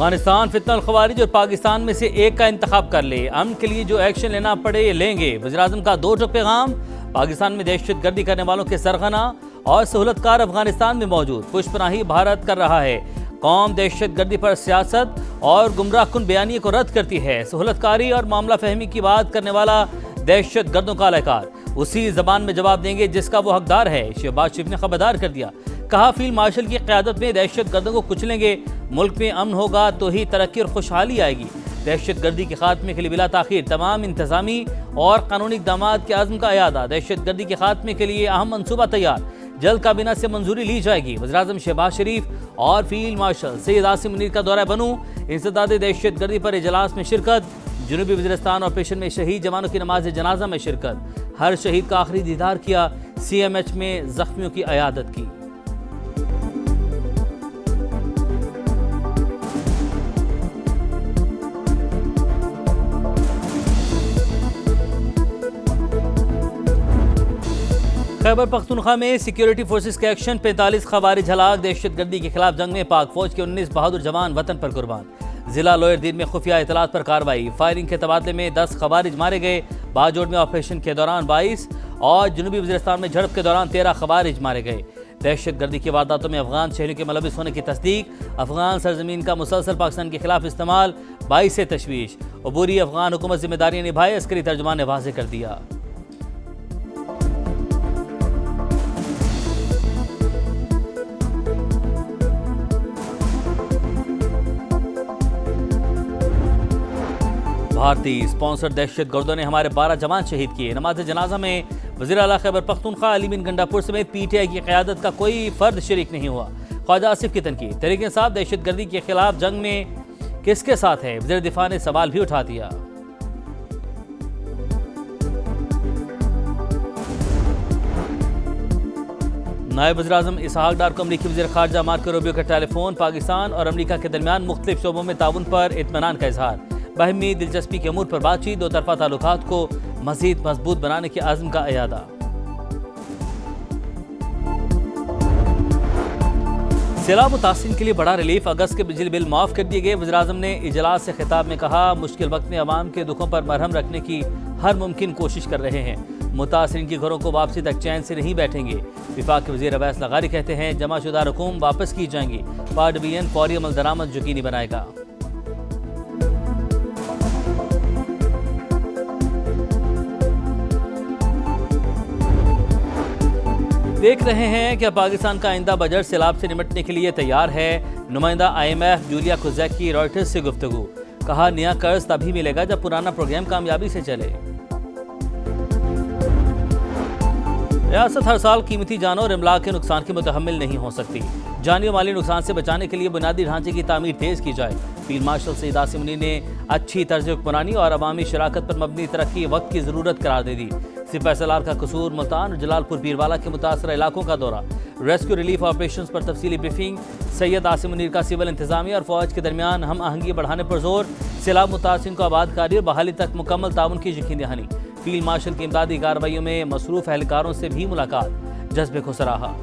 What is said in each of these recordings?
अफगानिस्तान फितनल खवारिज और पाकिस्तान में से एक का इंतखाब कर ले, अमन के लिए जो एक्शन लेना पड़े लेंगे। वज़ीर-ए-आज़म का दो टोक पैगाम। पाकिस्तान में दहशत गर्दी करने वालों के सरगना और सहूलतकार अफगानिस्तान में मौजूद, पुष्पनाही भारत कर रहा है। कौम दहशत गर्दी पर सियासत और गुमराहकुन बयानी को रद्द करती है। सहूलतकारी और मामला फहमी की बात करने वाला दहशत गर्दों का अलहकार उसी जबान में जवाब देंगे जिसका वो हकदार है। शहबाज शरीफ ने खबरदार कर दिया, कहा फील्ड मार्शल की क़यादत में दहशत गर्दों को कुचलेंगे। मुल्क में अमन होगा तो ही तरक्की और खुशहाली आएगी। दहशत गर्दी के खात्मे के लिए बिला ताखीर तमाम इंतजामी और कानूनी इक़दाम के आज़म का अयादा। दहशत गर्दी के खात्मे के लिए अहम मनसूबा तैयार, जल्द काबीना से मंजूरी ली जाएगी। वज़ीर-ए-आज़म शहबाज शरीफ और फील्ड मार्शल सैयद आसिम मुनीर का दौरा बनू। इंसदाद दहशत गर्दी पर इजलास में शिरकत। जनूबी वज़ीरिस्तान ऑपरेशन में शहीद जवानों की नमाज जनाजा में शिरकत। हर शहीद का आखिरी दीदार किया। CMH में जख्मियों की अयादत की। खैबर पख्तूनख्वा में सिक्योरिटी फोर्सेस के एक्शन, 45 खवारिज हलाक। दहशत गर्दी के खिलाफ जंग में पाक फौज के 19 बहादुर जवान वतन पर कुर्बान। जिला लोयर दिन में खुफिया इतलात पर कार्रवाई। फायरिंग के तबादले में 10 खवारिज मारे गए। बाजोड़ में ऑपरेशन के दौरान 22 और जनूबी वज़ीरिस्तान में झड़प के दौरान 13 खवारिज मारे गए। दहशत गर्दी की वारदातों में अफगान शहरियों के मुलविस होने की तस्दीक। अफगान सरजमीन का मुसलसल पाकिस्तान के खिलाफ इस्तेमाल, 22 से तशवीश। अबूरी अफगान हुकूमत जिम्मेदारियां निभाए, अस्करी तर्जुमान ने वाज़ेह कर दिया। भारतीय स्पॉन्सर दहशत गर्दों ने हमारे 12 जवान शहीद किए। नमाज जनाजा में वज़ीर आला खैबर पख्तूनख्वा अली बिन गंडापुर समेत PTI की क़यादत का कोई फर्द शरीक नहीं हुआ। ख्वाजा आसिफ की तनकीद, तहरीक इंसाफ दहशत गर्दी के खिलाफ जंग में किसके साथ है? वज़ीर दिफा ने सवाल भी उठा दिया। नायब वज़ीर-ए-आज़म इसहाक डार को अमरीकी वज़ीर ख़ारजा मार्को रूबियो का टेलीफोन। पाकिस्तान और अमरीका के दरमियान मुख्तलिफ शोबों में ताउन पर इत्मीनान का इजहार। बाहमी दिलचस्पी के अमूर पर बातचीत। दो तरफा ताल्लुकात को मज़ीद मजबूत बनाने के आज़म का अयादा। सैलाब मुतासिरीन के लिए बड़ा रिलीफ, अगस्त के बिजली बिल माफ़ कर दिए गए। वज़ीर-ए-आज़म ने इजलास से खिताब में कहा, मुश्किल वक्त में अवाम के दुखों पर मरहम रखने की हर मुमकिन कोशिश कर रहे हैं। मुतासिरीन के घरों को वापसी तक चैन से नहीं बैठेंगे। विफाक के वज़ीर अवैस लगारी कहते हैं, जमाशुदा रकूम वापस की जाएंगी। पार्लियामेंट फौरी अमल दरामद यकीनी बनाएगा। देख रहे हैं कि पाकिस्तान का आइंदा बजट सैलाब से निपटने के लिए तैयार है। नुमाइंदा IMF जूलिया खुजैक की रॉयटर्स से गुफ्तगू, कहा नया कर्ज तभी मिलेगा जब पुराना प्रोग्राम कामयाबी से चले। रियासत हर साल कीमती जानों और इमलाक के नुकसान की मुतहम्मिल नहीं हो सकती। जानी और माली नुकसान से बचाने के लिए बुनियादी ढांचे की तामीर तेज की जाए। फील्ड मार्शल सैयद आसिम मुनीर ने अच्छी तर्ज हुक्मरानी और अवामी शराकत पर मबनी तरक्की वक्त की ज़रूरत करार दे दी। सिपह सलार का कसूर, मुल्तान और जलालपुर पीरवाला के मुतासरा इलाकों का दौरा। रेस्क्यू रिलीफ ऑपरेशन पर तफसीली ब्रीफिंग। सैयद आसिम मुनीर का सिविल इंतजामिया और फौज के दरमियान हम आहंगी बढ़ाने पर जोर। सैलाब मुतासिरीन को आबादकारी और बहाली तक मुकम्मल ताउन की यकीन दहानी। फील्ड मार्शल की इमदादी कार्रवाइयों में मसरूफ एहलकारों से भी मुलाकात, जज्बे को सराहा।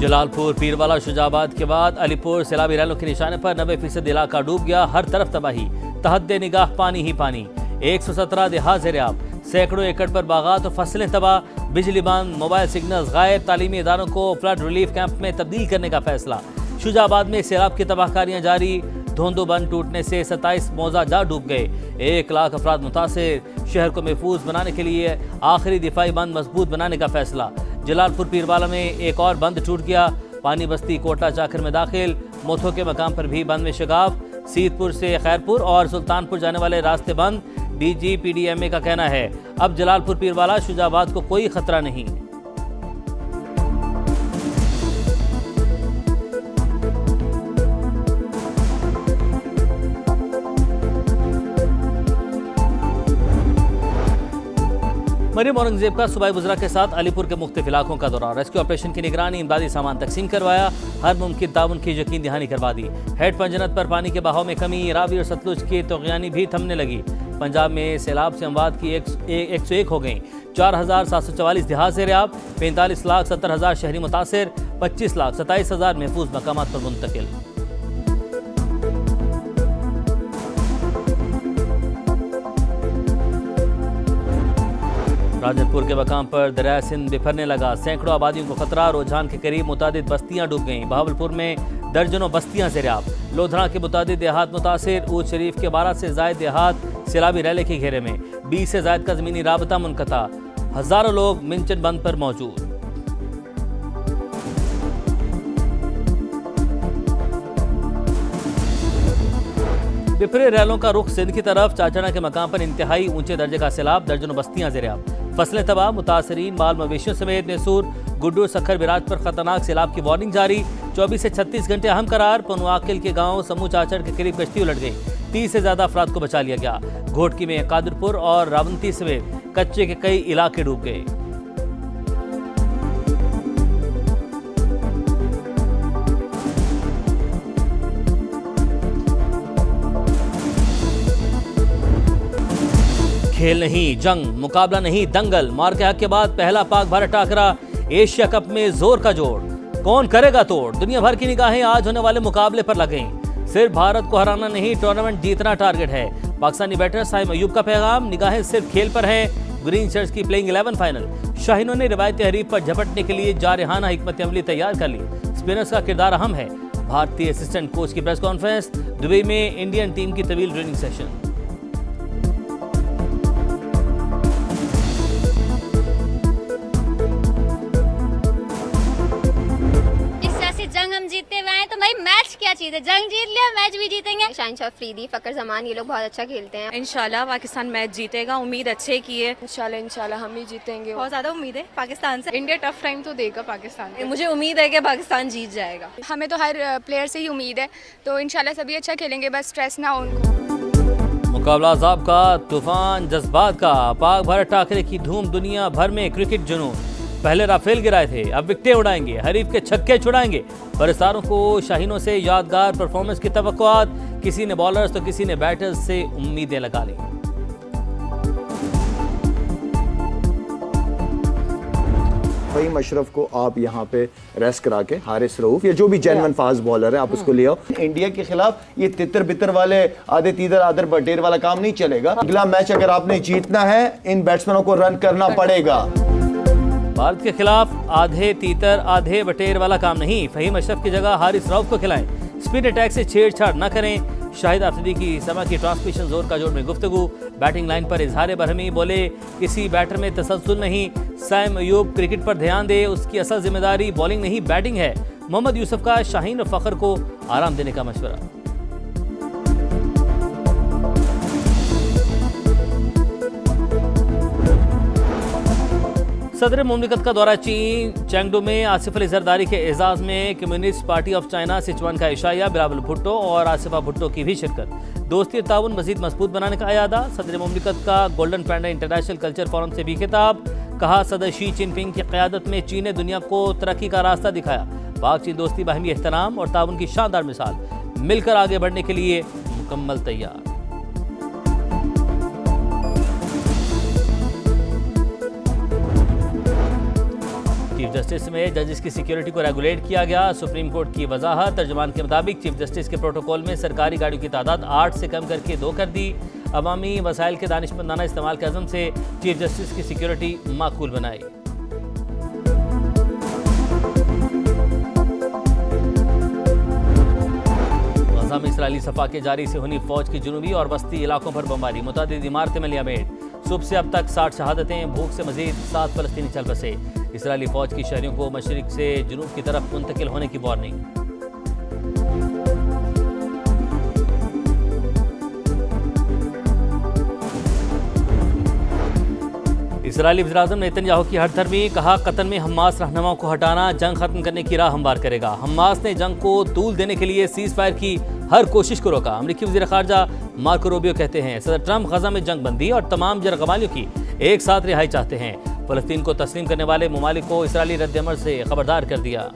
जलालपुर पीरवाला शुजाबाद के बाद अलीपुर सैलाबी रैलों के निशाने पर 90% इलाका डूब गया। हर तरफ तबाही, तहद्दे निगाह पानी ही पानी। 117 देहात ज़ेर-ए-आब, सैकड़ों एकड़ पर बागात और फसलें तबाह। बिजली बंद, मोबाइल सिग्नल्स गायब। तालीमी इदारों को फ्लड रिलीफ कैंप में तब्दील करने का फैसला। शुजाबाद में सैलाब की तबाहकारियां जारी। धोंदो बंद टूटने से 27 मौजा जा डूब गए। 1 लाख अफराद मुतासिर। शहर को महफूज बनाने के लिए आखिरी दिफाई बंद मजबूत बनाने का फैसला। जलालपुर पीरवाला में एक और बंद टूट गया। पानी बस्ती कोटला चाकर में दाखिल। मोथो के मकाम पर भी बंद में शगाफ। सीतपुर से खैरपुर और सुल्तानपुर जाने वाले रास्ते बंद। DG PDMA का कहना है अब जलालपुर पीरवाला शुजाबाद को कोई खतरा नहीं। मरियम औरंगजेब का सूबाई वज़रा के साथ अलीपुर के मुख्तलिफ इलाकों का दौरा। रेस्क्यू ऑपरेशन की निगरानी, इमदादी सामान तकसीम करवाया, हर मुमकिन ताउन की यकीन दहानी करवा दी। हेड पंजनत पर पानी के बहाव में कमी, रावी और सतलुज की तोग़यानी भी थमने लगी। पंजाब में सैलाब से अमवात की 101 हो गई। 4,744 देहात से रियाब, 45,70,000 शहरी मुतासिर, 25,27,000 महफूज मकामात पर मुंतकिल। राजनपुर के मकाम पर दरिया सिंध बिफरने लगा, सैकड़ों आबादियों को खतरा, रुझान के करीब मुतादिद बस्तियां डूब गईं। बहावलपुर में दर्जनों बस्तियां सैराब, लोधरा के मुतादिद देहात मुतासिर, ऊद शरीफ के 12 से जायद देहात सैलाबी रैले के घेरे में, 20 से जायद का ज़मीनी राबता मुनक़ता, हज़ारों लोग मिंचन बंद पर मौजूद। बिफरे रैलों का रुख सिंध की तरफ, चाचना के मकाम पर इंतहाई ऊंचे दर्जे का सैलाब, दर्जनों बस्तियां ज़ेर-ए-आब, फसलें तबाह, मुतासरीन माल मवेशियों समेत नेसूर, गुड्डू सखर बिराज पर खतरनाक सैलाब की वार्निंग जारी। 24 से 36 घंटे अहम करार। पनुआकिल के गांव समूह चाचड़ के करीब कश्ती उलट गई, 30 से ज्यादा अफराद को बचा लिया गया। घोटकी में कादरपुर और रावंती समेत कच्चे के कई इलाके डूब गए। खेल नहीं, जंग, मुकाबला नहीं, दंगल। मार के हक के बाद पहला पाक भारत टाकरा, एशिया कप में जोर का जोड़, कौन करेगा तोड़। दुनिया भर की निगाहें आज होने वाले मुकाबले पर लगें। सिर्फ भारत को हराना नहीं, टूर्नामेंट जीतना टारगेट है। पाकिस्तानी बैटर साइम अयूब का पैगाम, निगाहें सिर्फ खेल पर हैं। ग्रीन शर्ट्स की प्लेइंग 11 फाइनल। शाहीनों ने रिवायती हरीफ पर झपटने के लिए जारहाना हिकमत अमली तैयार कर ली। स्पिनर्स का किरदार अहम है। भारतीय असिस्टेंट कोच की प्रेस कॉन्फ्रेंस। दुबई में इंडियन टीम की तवील ट्रेनिंग सेशन। जंग हम जीतते हुए हैं तो भाई मैच क्या चीज है, जंग जीत लिया मैच भी जीतेंगे। शाहिनशाह अफरीदी, फकर जमान, ये लोग बहुत अच्छा खेलते हैं। इंशाल्लाह पाकिस्तान मैच जीतेगा, उम्मीद अच्छे की है। इंशाल्लाह हम ही जीतेंगे। बहुत ज्यादा उम्मीद है पाकिस्तान से। इंडिया टफ टाइम तो देगा पाकिस्तान को। मुझे उम्मीद है कि पाकिस्तान जीत जाएगा। हमें तो हर प्लेयर से ही उम्मीद है, तो इंशाल्लाह सभी अच्छा खेलेंगे, बस स्ट्रेस ना हो उनको। मुकाबला अज़ाब का, तूफान जज्बात का, पाक भारत टाकरे की धूम, दुनिया भर में क्रिकेट जुनून। पहले राफेल गिराए थे, अब विकेटें उड़ाएंगे, हरीफ के छक्के छुड़ाएंगे। बरसारों को शाहीनों से यादगार परफॉर्मेंस की तवक्कुआत, किसी ने बॉलर्स तो किसी ने बैटर्स से उम्मीदें लगा ली। फ़हीम अशरफ को आप यहाँ पे रेस्ट करा के, हारिस रऊफ या जो भी जेन्युइन फास्ट बॉलर है आप उसको ले आओ। इंडिया के खिलाफ ये तितर बितर वाले आधे तीदर आधर बटेर वाला काम नहीं चलेगा। अगला मैच अगर आपने जीतना है, इन बैट्समैनों को रन करना पड़ेगा। भारत के खिलाफ आधे तीतर आधे बटेर वाला काम नहीं। फ़हीम अशरफ की जगह हारिस रऊफ को खिलाएं। स्पिन अटैक से छेड़छाड़ न करें। शाहिद आफरीदी की समा की ट्रांसमिशन जोर का जोड़ में गुफ्तगू। बैटिंग लाइन पर इजहार बरहमी, बोले किसी बैटर में तसलसल नहीं। साइम अयूब क्रिकेट पर ध्यान दे, उसकी असल जिम्मेदारी बॉलिंग नहीं बैटिंग है। मोहम्मद यूसुफ का शाहीन और फ़खर को आराम देने का मशवरा। सदर मुमलिकत का दौरा चीन, चेंगडू में आसिफ अली जरदारी के एजाज में communist party of China Sichuan का इशाया, बिलावल भुट्टो और आसिफा भुट्टो की भी शिरकत। दोस्ती और ताउन मजीद मजबूत बनाने का अयादा। सदर मुमलिकत का गोल्डन पैंडा इंटरनेशनल कल्चर फोरम से भी खिताब। कहा सदर शी जिनपिंग की क़यादत में चीन ने दुनिया को तरक्की का रास्ता दिखाया। पाक चीन दोस्ती, बाहमी एहतराम और ताउन की शानदार मिसाल। मिलकर आगे बढ़ने के लिए मुकम्मल तैयार। चीफ जस्टिस में जजेस की सिक्योरिटी को रेगुलेट किया गया। सुप्रीम कोर्ट की वजाहत। तर्जुमान के मुताबिक चीफ जस्टिस के प्रोटोकॉल में सरकारी गाड़ियों की तादाद 8 से कम करके 2 कर दी। अवामी वसाइल के दानिशमंदाना इस्तेमाल के अज़म से चीफ जस्टिस की सिक्योरिटी माकूल बनाई। गज़ा में इसराइली सफा के जारी से हुई फौज की जुनूबी और वस्ती इलाकों पर बमबारी। मुतअद्दिद इमारतें में लिया मेड। सुबह से अब तक 60 शहादतें। भूख से मजीद 7 फलस्तीनी चल बसे। इसराइली फौज की शहरियों को मशरिक से जुनूब की तरफ मुंतकिल होने की वार्निंग। इसराइली वज़ीर-ए-आज़म नेतन्याहू की हठधर्मी, कहा कतर में हमास रहनुमाओं को हटाना जंग खत्म करने की राह हमवार करेगा। हमास ने जंग को तूल देने के लिए सीज फायर की हर कोशिश को रोका। अमरीकी वज़ीर ख़ारजा मार्को रूबियो कहते हैं सदर ट्रंप गजा में जंग बंदी और तमाम जरगमालियों की एक साथ रिहाई चाहते हैं। फ़लस्तीन को तस्लीम करने वाले ममालिक को इसराइली रद्द-ए-अमल से खबरदार कर दिया।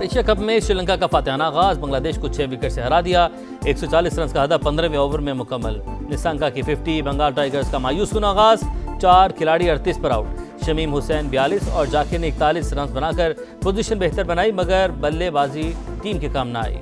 एशिया कप में श्रीलंका का फातिहाना आगाज, बांग्लादेश को 6 विकेट से हरा दिया। 140 रन का हदफ 15वें ओवर में मुकम्मल। निसंका की 50, बंगाल टाइगर्स का मायूस कुन आगाज, 4 खिलाड़ी 38 पर आउट। शमीम हुसैन 42 और जाकिर ने 41 रन बनाकर पोजीशन बेहतर बनाई, मगर बल्लेबाजी टीम के काम न आई।